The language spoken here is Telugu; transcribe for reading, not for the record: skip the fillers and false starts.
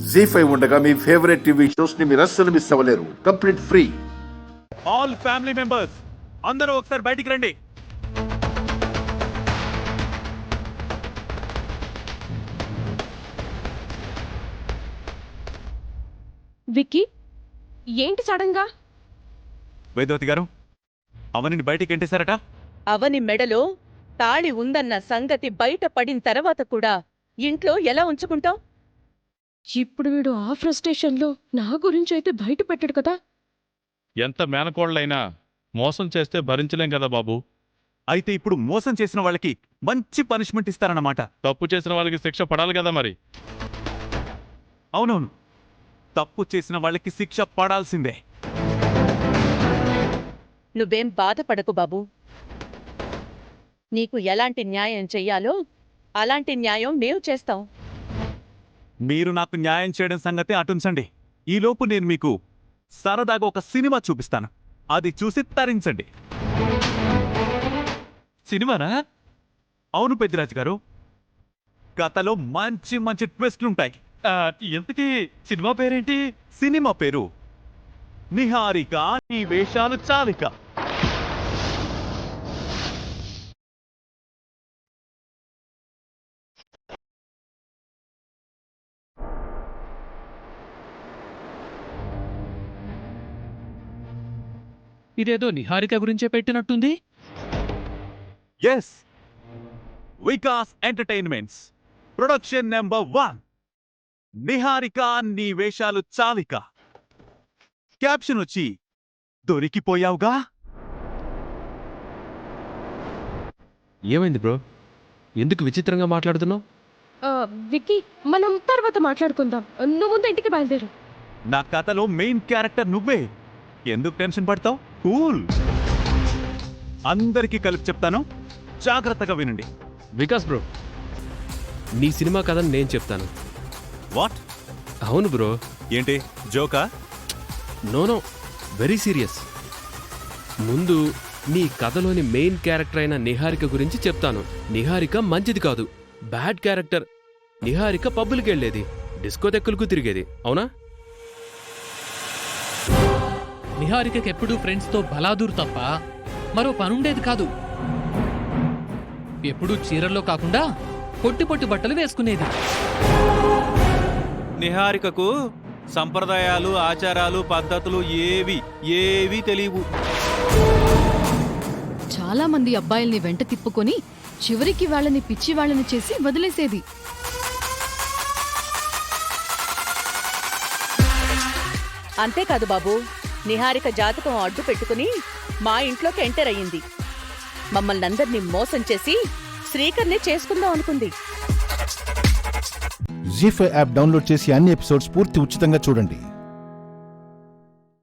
జీ5 ఉండగా మీ ఫేవరెట్ టీవీ షోస్ ని మీరు అస్సలు మిస్ అవ్వలేరు. Complete free. All family members అందరూ ఒకసారి బయటికి రండి. విక్కీ, ఏంటి సడన్ గా? వేదవతి గారు, అవనిని బయటికి ఎంటేశారట. అవని మెడలో తాళి ఉందన్న సంగతి బయట పడిన తర్వాత కూడా ఇంట్లో ఎలా ఉంచుకుంటావు? ఇప్పుడు వీడు ఆ ఫ్రస్ట్రేషన్లో నా గురించి అయితే బయట పెట్టాడు కదా. ఎంత మేనకోళ్ళైనా మోసం చేస్తే భరించలేం కదా బాబు. అయితే ఇప్పుడు మోసం చేసిన వాళ్ళకి మంచి పనిష్మెంట్ ఇస్తారన్నమాట. తప్పు చేసిన వాళ్ళకి శిక్ష పడాలి కదా మరి. అవునవును, తప్పు చేసిన వాళ్ళకి శిక్ష పడాల్సిందే. నువ్వేం బాధపడకు బాబు. నీకు ఎలాంటి న్యాయం చెయ్యాలో అలాంటి న్యాయం మేము చేస్తాం. మీరు నాకు న్యాయం చేయడం సంగతి అటుంచండి. ఈలోపు నేను మీకు సరదాగా ఒక సినిమా చూపిస్తాను. అది చూసి తరించండి. సినిమానా? అవును పెద్దిరాజు గారు, కథలో మంచి మంచి ట్విస్ట్లుంటాయి. ఇంతకీ సినిమా పేరేంటి? సినిమా పేరు నిహారిక నీ వేషాలు చాలిక. ఇదేదో నిహారిక గురించే పెట్టినట్టుంది. Yes, Vikas entertainments production number 1 Niharika నీ వేషాలు చాలిక. క్యాప్షన్ వచ్చి దొరికిపోయావుగా. ఏమైంది బ్రో, ఎందుకు విచిత్రంగా మాట్లాడుతున్నావు? విక్కీ, మనం తర్వాత మాట్లాడుకుందాం. నువ్వు ముందు ఇంటికి బయలుదేరు. నా కథలో మెయిన్ క్యారెక్టర్ నువ్వే. ఎందుకు టెన్షన్ పడతావు? కూల్. అందరికీ కలిపి చెప్తాను, జాగ్రత్తగా వినండి. వికాస్ బ్రో, నీ సినిమా కథను నేను చెప్తాను. వాట్? అవును బ్రో. ఏంటి జోకా? No, very serious. ముందు నీ కథలోని మెయిన్ క్యారెక్టర్ అయిన నిహారిక గురించి చెప్తాను. నిహారిక మంచిది కాదు, బ్యాడ్ క్యారెక్టర్. నిహారిక పబ్బులకి వెళ్ళేది, డిస్కోటెక్కులకు తిరిగేది, అవునా? నిహారికకి ఎప్పుడూ ఫ్రెండ్స్తో బలాదూర్ తప్ప మరో పనుండేది కాదు. ఎప్పుడూ చీరల్లో కాకుండా పొట్టి పొట్టి బట్టలు వేసుకునేది. నిహారికకు సంప్రదాయాలు, ఆచారాలు, పద్ధతులు ఏవి తెలియవు. చాలా మంది అబ్బాయిల్ని వెంట తిప్పుకొని చివరికి వాళ్ళని పిచ్చి వాళ్ళని చేసి వదిలేసేది. అంతేకాదు బాబు, నిహారిక జాతకం అడ్డు పెట్టుకుని మా ఇంట్లోకి ఎంటర్ అయ్యింది. మమ్మల్ని అందరినీ మోసం చేసి శ్రీకర్ని చేసుకుందాం అనుకుంది. జీ5 యాప్ డౌన్లోడ్ చేసి అన్ని ఎపిసోడ్స్ పూర్తి ఉచితంగా చూడండి.